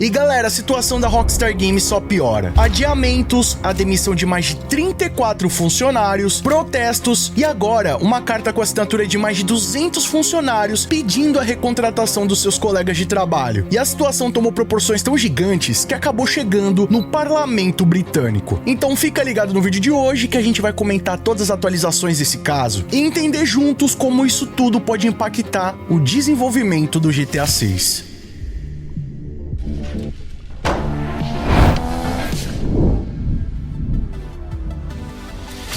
E galera, a situação da Rockstar Games só piora. Adiamentos, a demissão de mais de 34 funcionários, protestos e agora uma carta com assinatura de mais de 200 funcionários pedindo a recontratação dos seus colegas de trabalho. E a situação tomou proporções tão gigantes que acabou chegando no parlamento britânico. Então fica ligado no vídeo de hoje que a gente vai comentar todas as atualizações desse caso e entender juntos como isso tudo pode impactar o desenvolvimento do GTA 6.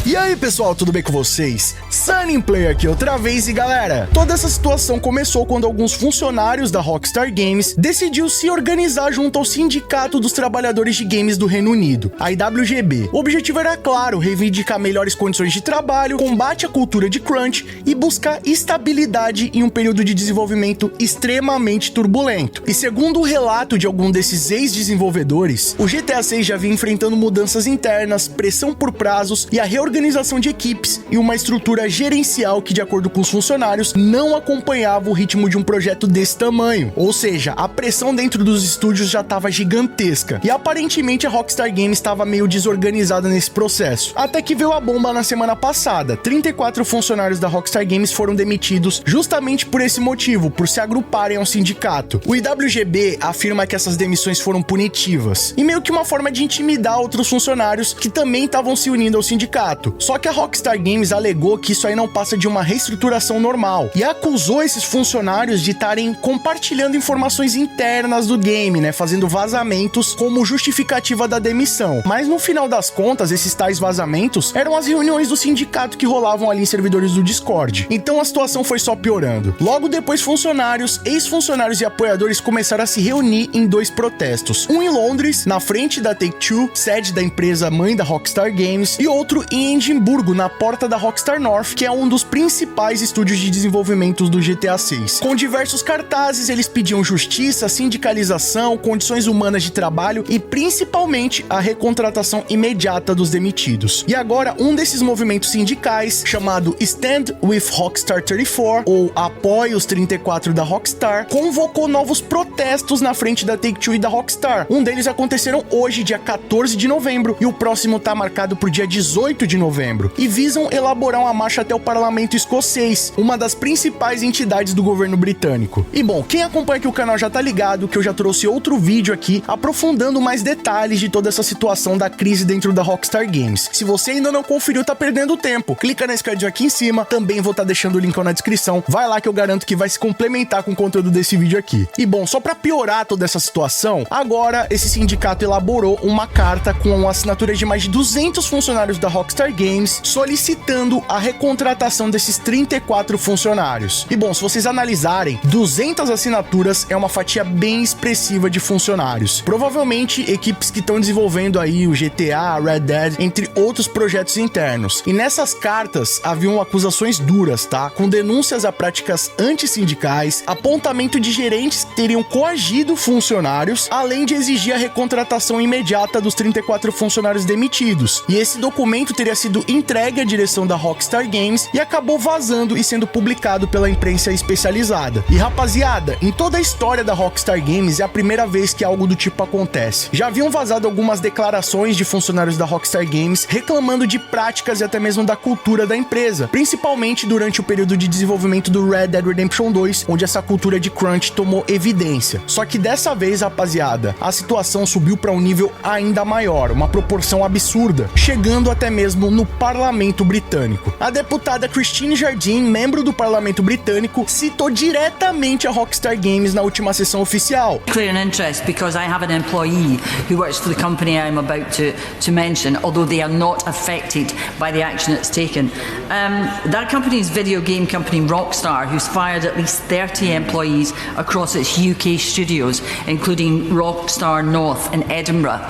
E aí pessoal, tudo bem com vocês? Sunnyplayer aqui outra vez e galera, toda essa situação começou quando alguns funcionários da Rockstar Games decidiu se organizar junto ao Sindicato dos Trabalhadores de Games do Reino Unido, a IWGB. O objetivo era claro, reivindicar melhores condições de trabalho, combate à cultura de crunch e buscar estabilidade em um período de desenvolvimento extremamente turbulento. E segundo o relato de algum desses ex-desenvolvedores, o GTA 6 já vinha enfrentando mudanças internas, pressão por prazos e a reorganização de equipes e uma estrutura gerencial que, de acordo com os funcionários, não acompanhava o ritmo de um projeto desse tamanho. Ou seja, a pressão dentro dos estúdios já estava gigantesca e aparentemente a Rockstar Games estava meio desorganizada nesse processo. Até que veio a bomba na semana passada. 34 funcionários da Rockstar Games foram demitidos justamente por esse motivo, por se agruparem ao sindicato. O IWGB afirma que essas demissões foram punitivas e meio que uma forma de intimidar outros funcionários que também estavam se unindo ao sindicato. Só que a Rockstar Games alegou que isso aí não passa de uma reestruturação normal e acusou esses funcionários de estarem compartilhando informações internas do game, né, fazendo vazamentos como justificativa da demissão. Mas no final das contas, esses tais vazamentos eram as reuniões do sindicato que rolavam ali em servidores do Discord. Então a situação foi só piorando. Logo depois, funcionários, ex-funcionários e apoiadores começaram a se reunir em dois protestos. Um em Londres, na frente da Take-Two, sede da empresa mãe da Rockstar Games, e outro em Edimburgo, na porta da Rockstar North, que é um dos principais estúdios de desenvolvimento do GTA 6. Com diversos cartazes, eles pediam justiça, sindicalização, condições humanas de trabalho e principalmente a recontratação imediata dos demitidos. E agora, um desses movimentos sindicais, chamado Stand with Rockstar 34, ou Apoie os 34 da Rockstar, convocou novos protestos na frente da Take-Two e da Rockstar. Um deles aconteceram hoje, dia 14 de novembro, e o próximo tá marcado pro dia 18 de novembro, e visam elaborar uma marcha até o parlamento escocês, uma das principais entidades do governo britânico. E bom, quem acompanha aqui o canal já tá ligado que eu já trouxe outro vídeo aqui aprofundando mais detalhes de toda essa situação da crise dentro da Rockstar Games. Se você ainda não conferiu, tá perdendo tempo. Clica nesse cardzinho aqui em cima, também vou estar deixando o link na descrição. Vai lá que eu garanto que vai se complementar com o conteúdo desse vídeo aqui. E bom, só pra piorar toda essa situação, agora esse sindicato elaborou uma carta com a assinatura de mais de 200 funcionários da Rockstar Games solicitando a recontratação desses 34 funcionários. E bom, se vocês analisarem, 200 assinaturas é uma fatia bem expressiva de funcionários. Provavelmente equipes que estão desenvolvendo aí o GTA, Red Dead, entre outros projetos internos. E nessas cartas haviam acusações duras, tá? Com denúncias a práticas antissindicais, apontamento de gerentes que teriam coagido funcionários, além de exigir a recontratação imediata dos 34 funcionários demitidos. E esse documento teria sido entregue à direção da Rockstar Games e acabou vazando e sendo publicado pela imprensa especializada. E rapaziada, em toda a história da Rockstar Games é a primeira vez que algo do tipo acontece. Já haviam vazado algumas declarações de funcionários da Rockstar Games reclamando de práticas e até mesmo da cultura da empresa, principalmente durante o período de desenvolvimento do Red Dead Redemption 2, onde essa cultura de crunch tomou evidência. Só que dessa vez, rapaziada, a situação subiu para um nível ainda maior, uma proporção absurda, chegando até mesmo no parlamento britânico. A deputada Christine Jardine, membro do parlamento britânico, citou diretamente a Rockstar Games na última sessão oficial. Clear an interest because I have an employee who works for the company I'm about to mention, although they are not affected by the action that's taken. That company is video game company Rockstar, who's fired at least 30 employees across its UK studios, including Rockstar North in Edinburgh.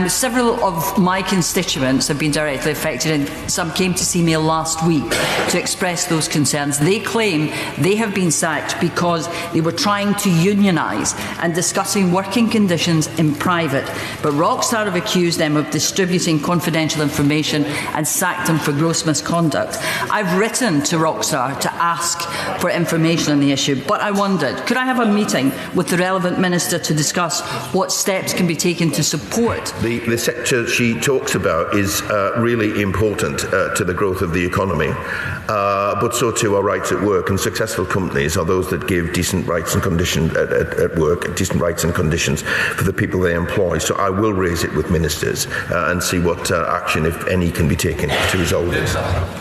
Several of my constituents have been directly affected, and some came to see me last week to express those concerns. They claim they have been sacked because they were trying to unionise and discussing working conditions in private, but Rockstar have accused them of distributing confidential information and sacked them for gross misconduct. I've written to Rockstar to ask for information on the issue, but I wondered, could I have a meeting with the relevant minister to discuss what steps can be taken to support? The sector she talks about is really important to the growth of the economy, but so too are rights at work, and successful companies are those that give decent rights and conditions at work, decent rights and conditions for the people they employ. So I will raise it with ministers and see what action, if any, can be taken to resolve it.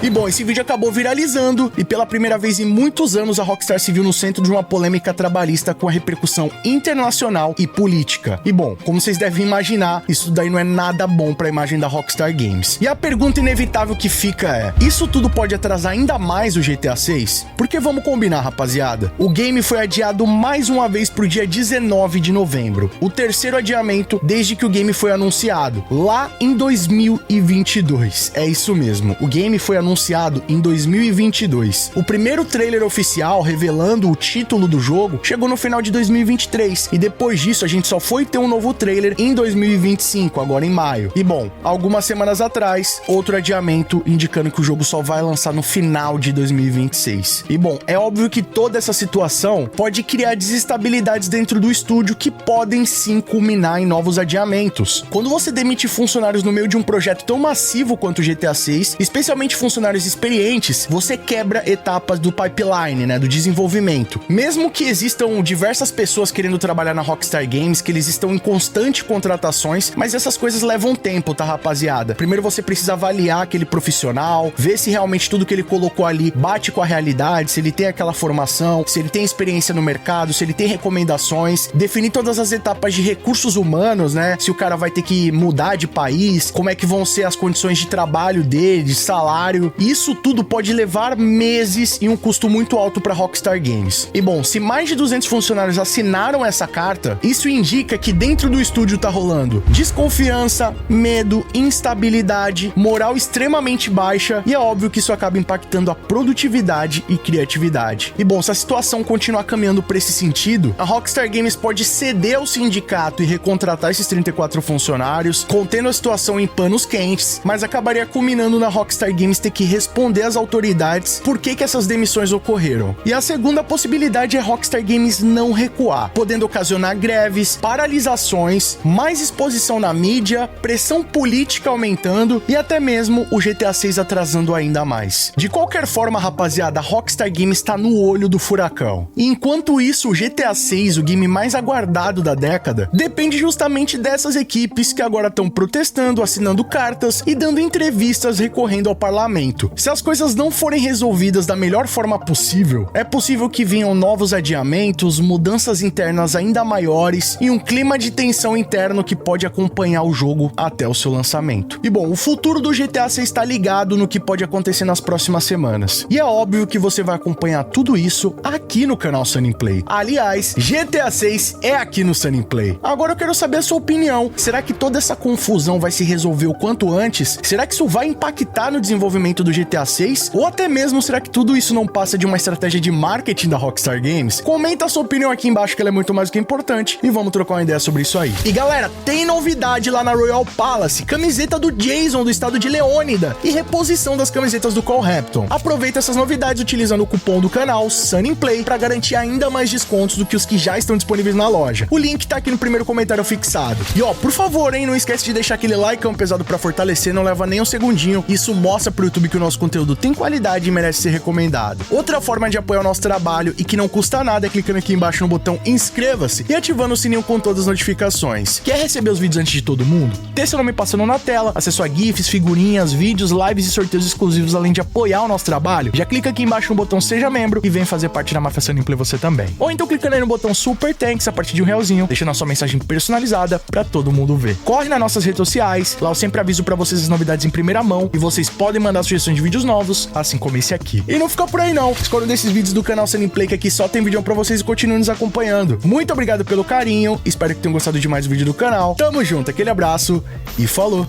E bom, esse vídeo acabou viralizando e pela primeira vez em muitos anos a Rockstar se viu no centro de uma polêmica trabalhista com a repercussão internacional e política. E bom, como vocês devem imaginar, isso daí não é nada bom para a imagem da Rockstar Games. E a pergunta inevitável que fica é: isso tudo pode atrasar ainda mais o GTA 6? Porque vamos combinar, rapaziada, o game foi adiado mais uma vez pro dia 19 de novembro, o terceiro adiamento desde que o game foi anunciado, lá em 2022. É isso mesmo, o game foi anunciado em 2022. O primeiro trailer oficial revelando o título do jogo chegou no final de 2023, e depois disso a gente só foi ter um novo trailer em 2025, agora em maio. E bom, algumas semanas atrás, outro adiamento indicando que o jogo só vai lançar no final de 2026. E bom, é óbvio que toda essa situação pode criar desestabilidades dentro do estúdio que podem sim culminar em novos adiamentos. Quando você demite funcionários no meio de um projeto tão massivo quanto o GTA 6, especialmente funcionários experientes, você quebra etapas do pipeline, né, do desenvolvimento. Mesmo que existam diversas pessoas querendo trabalhar na Rockstar Games, que eles estão em constante contratações, mas essas coisas levam tempo, tá, rapaziada? Primeiro você precisa avaliar aquele profissional, ver se realmente tudo que ele colocou ali bate com a realidade, se ele tem aquela formação, se ele tem experiência no mercado, se ele tem recomendações, definir todas as etapas de recursos humanos, né? Se o cara vai ter que mudar de país, como é que vão ser as condições de trabalho dele, de salário. Isso tudo pode levar meses e um custo muito alto para Rockstar Games. E bom, se mais de 200 funcionários assinaram essa carta, isso indica que dentro do estúdio tá rolando desconfiança, medo, instabilidade, moral extremamente baixa, e é óbvio que isso acaba impactando a produtividade e criatividade. E bom, se a situação continuar caminhando para esse sentido, a Rockstar Games pode ceder ao sindicato e recontratar esses 34 funcionários, contendo a situação em panos quentes, mas acabaria culminando na Rockstar Games ter que responder às autoridades por que essas demissões ocorreram. E a segunda possibilidade é Rockstar Games não recuar, podendo ocasionar greves, paralisações, mais exposição na mídia, pressão política aumentando e até mesmo o GTA 6 atrasando ainda mais. De qualquer forma, rapaziada, a Rockstar Games está no olho do furacão. E enquanto isso, o GTA 6, o game mais aguardado da década, depende justamente dessas equipes que agora estão protestando, assinando cartas e dando entrevistas recorrendo ao parlamento. Se as coisas não forem resolvidas da melhor forma possível, é possível que venham novos adiamentos, mudanças internas ainda maiores e um clima de tensão interno que pode acompanhar o jogo até o seu lançamento. E bom, o futuro do GTA 6 está ligado no que pode acontecer nas próximas semanas. E é óbvio que você vai acompanhar tudo isso aqui no canal Sunny Play. Aliás, GTA 6 é aqui no Sunny Play. Agora eu quero saber a sua opinião. Será que toda essa confusão vai se resolver o quanto antes? Será que isso vai impactar no desenvolvimento do GTA 6? Ou até mesmo, será que tudo isso não passa de uma estratégia de marketing da Rockstar Games? Comenta a sua opinião aqui embaixo, que ela é muito mais do que importante, e vamos trocar uma ideia sobre isso aí. E galera, tem novidade lá na Royal Palace, camiseta do Jason do estado de Leônida e reposição das camisetas do Cole Hampton. Aproveita essas novidades utilizando o cupom do canal Sunny Play para garantir ainda mais descontos do que os que já estão disponíveis na loja. O link tá aqui no primeiro comentário fixado. E ó, por favor, hein, não esquece de deixar aquele likeão pesado para fortalecer, não leva nem um segundinho. Isso mostra pro YouTube que o nosso conteúdo tem qualidade e merece ser recomendado. Outra forma de apoiar o nosso trabalho e que não custa nada é clicando aqui embaixo no botão inscreva-se e ativando o sininho com todas as notificações. Quer receber os vídeos antes de todo mundo? Ter seu nome passando na tela, acesso a GIFs, figurinhas, vídeos, lives e sorteios exclusivos, além de apoiar o nosso trabalho? Já clica aqui embaixo no botão seja membro e vem fazer parte da máfia Sunny Play você também. Ou então clicando aí no botão Super Thanks a partir de R$1, deixando a sua mensagem personalizada pra todo mundo ver. Corre nas nossas redes sociais, lá eu sempre aviso pra vocês as novidades em primeira mão e vocês podem mandar sugestões de vídeos novos, assim como esse aqui. E não fica por aí não, escolha um desses vídeos do canal Sunny Play que aqui só tem vídeo pra vocês e continuem nos acompanhando. Muito obrigado pelo carinho, espero que tenham gostado de mais do vídeo do canal. Tamo junto, aquele abraço e falou!